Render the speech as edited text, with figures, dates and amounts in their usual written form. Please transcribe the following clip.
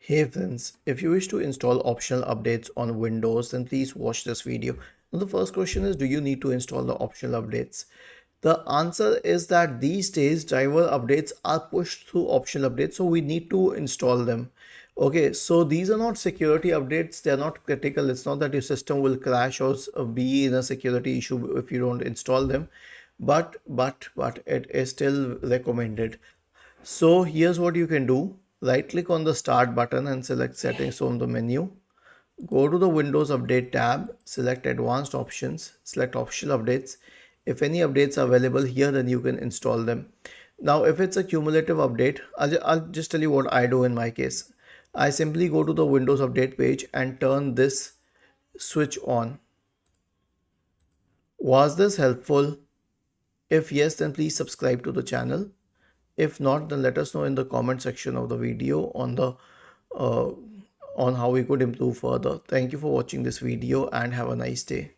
Hey friends, if you wish to install optional updates on Windows, then please watch this video. Now the first question is, do you need to install the optional updates? The answer is that these days driver updates are pushed through optional updates, so we need to install them. Okay, so these are not security updates, they are not critical. It's not that your system will crash or be in a security issue if you don't install them, but it is still recommended. So here's what you can do. Right click on the start button and select settings from the menu. Go to the Windows Update tab, select advanced options, select optional updates. If any updates are available here, then you can install them. Now, if it's a cumulative update, I'll just tell you what I do in my case. I simply go to the Windows Update page and turn this switch on. Was this helpful? If yes, then please subscribe to the channel. If not, then let us know in the comment section of the video uh, on how we could improve further. Thank you for watching this video and have a nice day.